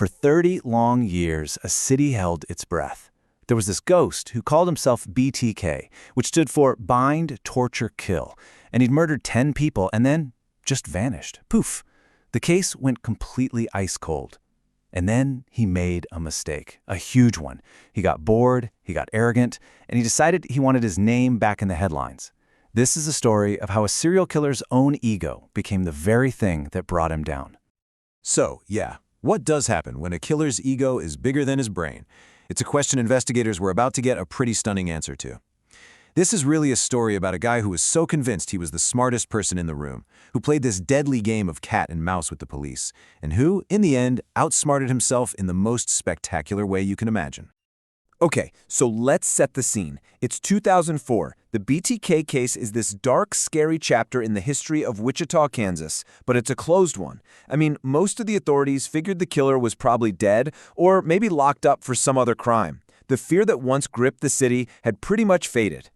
For 30 long years, a city held its breath. There was this ghost who called himself BTK, which stood for Bind, Torture, Kill, and he'd murdered 10 people and then just vanished. Poof! The case went completely ice cold. And then he made a mistake, a huge one. He got bored, he got arrogant, and he decided he wanted his name back in the headlines. This is a story of how a serial killer's own ego became the very thing that brought him down. So, yeah, what does happen when a killer's ego is bigger than his brain? It's a question investigators were about to get a pretty stunning answer to. This is really a story about a guy who was so convinced he was the smartest person in the room, who played this deadly game of cat and mouse with the police, and who, in the end, outsmarted himself in the most spectacular way you can imagine. Okay, so let's set the scene. It's 2004. The BTK case is this dark, scary chapter in the history of Wichita, Kansas, but it's a closed one. I mean, most of the authorities figured the killer was probably dead or maybe locked up for some other crime. The fear that once gripped the city had pretty much faded.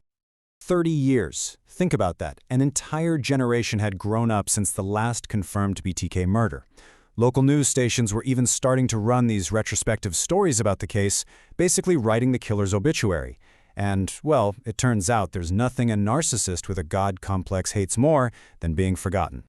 30 years. Think about that. An entire generation had grown up since the last confirmed BTK murder. Local news stations were even starting to run these retrospective stories about the case, basically writing the killer's obituary. And, well, it turns out there's nothing a narcissist with a God complex hates more than being forgotten.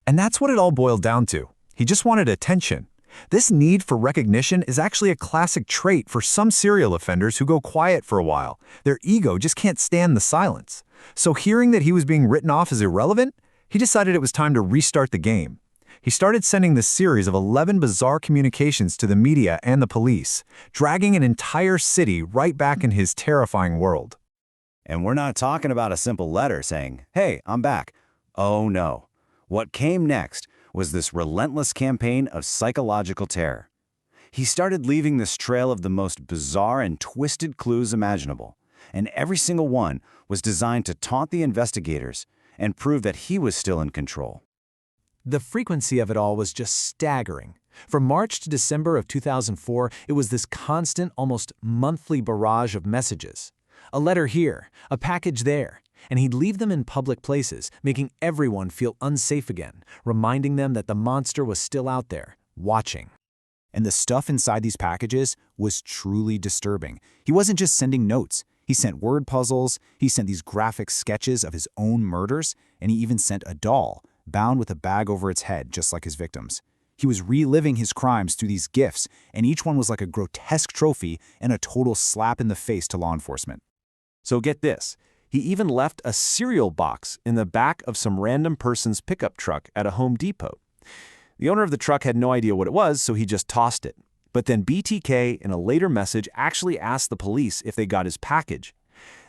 And that's what it all boiled down to. He just wanted attention. This need for recognition is actually a classic trait for some serial offenders who go quiet for a while. Their ego just can't stand the silence. So hearing that he was being written off as irrelevant, he decided it was time to restart the game. He started sending this series of 11 bizarre communications to the media and the police, dragging an entire city right back in his terrifying world. And we're not talking about a simple letter saying, "Hey, I'm back." Oh no. What came next was this relentless campaign of psychological terror. He started leaving this trail of the most bizarre and twisted clues imaginable, and every single one was designed to taunt the investigators and prove that he was still in control. The frequency of it all was just staggering. From March to December of 2004, it was this constant, almost monthly barrage of messages. A letter here, a package there, and he'd leave them in public places, making everyone feel unsafe again, reminding them that the monster was still out there, watching. And the stuff inside these packages was truly disturbing. He wasn't just sending notes. He sent word puzzles, he sent these graphic sketches of his own murders, and he even sent a doll, bound with a bag over its head, just like his victims. He was reliving his crimes through these gifts, and each one was like a grotesque trophy and a total slap in the face to law enforcement. So get this. He even left a cereal box in the back of some random person's pickup truck at a Home Depot. The owner of the truck had no idea what it was, so he just tossed it. But then BTK, in a later message, actually asked the police if they got his package.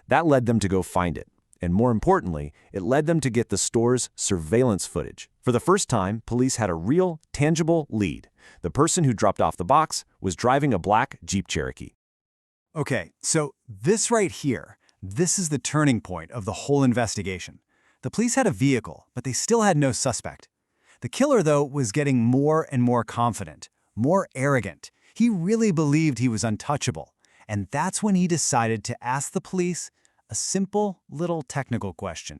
That led them to go find it. And more importantly, it led them to get the store's surveillance footage. For the first time, police had a real, tangible lead. The person who dropped off the box was driving a black Jeep Cherokee. Okay, so this right here, this is the turning point of the whole investigation. The police had a vehicle, but they still had no suspect. The killer, though, was getting more and more confident, more arrogant. He really believed he was untouchable. And that's when he decided to ask the police a simple little technical question.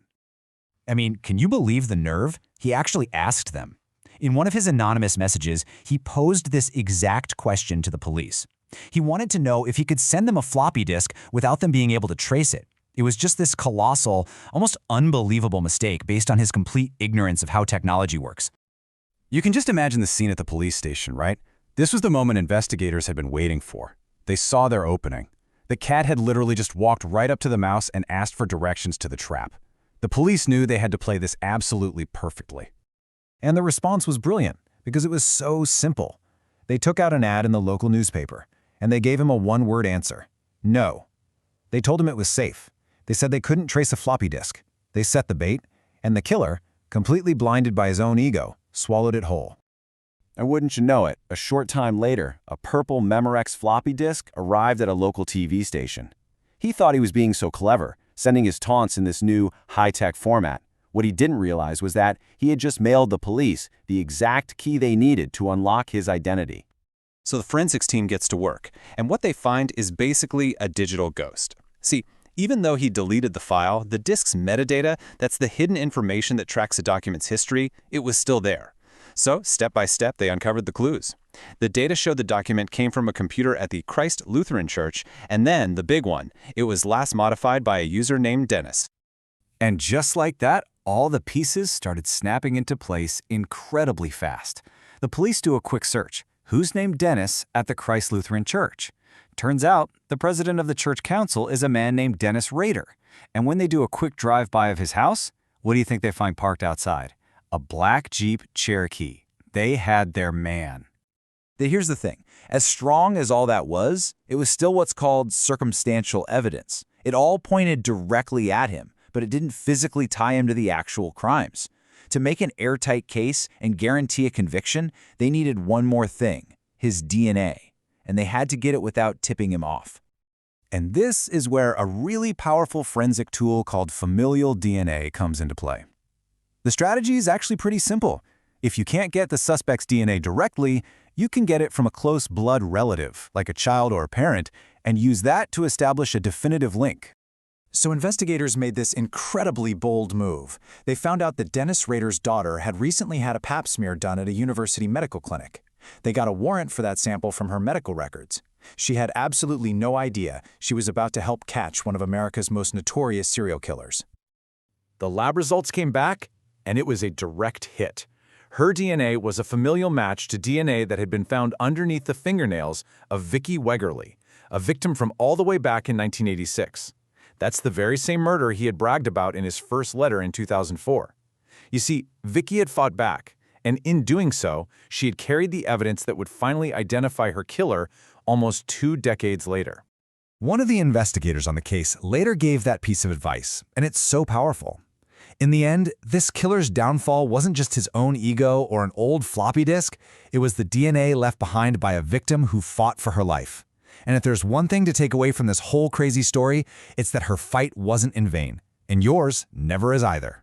I mean, can you believe the nerve? He actually asked them. In one of his anonymous messages, he posed this exact question to the police. He wanted to know if he could send them a floppy disk without them being able to trace it. It was just this colossal, almost unbelievable mistake based on his complete ignorance of how technology works. You can just imagine the scene at the police station, right? This was the moment investigators had been waiting for. They saw their opening. The cat had literally just walked right up to the mouse and asked for directions to the trap. The police knew they had to play this absolutely perfectly. And the response was brilliant because it was so simple. They took out an ad in the local newspaper, and they gave him a one-word answer: no. They told him it was safe. They said they couldn't trace a floppy disk. They set the bait, and the killer, completely blinded by his own ego, swallowed it whole. And wouldn't you know it, a short time later, a purple Memorex floppy disk arrived at a local TV station. He thought he was being so clever, sending his taunts in this new, high-tech format. What he didn't realize was that he had just mailed the police the exact key they needed to unlock his identity. So the forensics team gets to work, and what they find is basically a digital ghost. See, even though he deleted the file, the disk's metadata, that's the hidden information that tracks a document's history, it was still there. So, step by step, they uncovered the clues. The data showed the document came from a computer at the Christ Lutheran Church, and then, the big one, it was last modified by a user named Dennis. And just like that, all the pieces started snapping into place incredibly fast. The police do a quick search. Who's named Dennis at the Christ Lutheran Church? Turns out, the president of the church council is a man named Dennis Rader. And when they do a quick drive-by of his house, what do you think they find parked outside? A black Jeep Cherokee. They had their man. Here's the thing. As strong as all that was, it was still what's called circumstantial evidence. It all pointed directly at him, but it didn't physically tie him to the actual crimes. To make an airtight case and guarantee a conviction, they needed one more thing, his DNA. And they had to get it without tipping him off. And this is where a really powerful forensic tool called familial DNA comes into play. The strategy is actually pretty simple. If you can't get the suspect's DNA directly, you can get it from a close blood relative, like a child or a parent, and use that to establish a definitive link. So investigators made this incredibly bold move. They found out that Dennis Rader's daughter had recently had a pap smear done at a university medical clinic. They got a warrant for that sample from her medical records. She had absolutely no idea she was about to help catch one of America's most notorious serial killers. The lab results came back, and it was a direct hit. Her DNA was a familial match to DNA that had been found underneath the fingernails of Vicki Wegerle, a victim from all the way back in 1986. That's the very same murder he had bragged about in his first letter in 2004. You see, Vicki had fought back, and in doing so, she had carried the evidence that would finally identify her killer almost 2 decades later. One of the investigators on the case later gave that piece of advice, and it's so powerful. In the end, this killer's downfall wasn't just his own ego or an old floppy disk, it was the DNA left behind by a victim who fought for her life. And if there's one thing to take away from this whole crazy story, it's that her fight wasn't in vain, and yours never is either.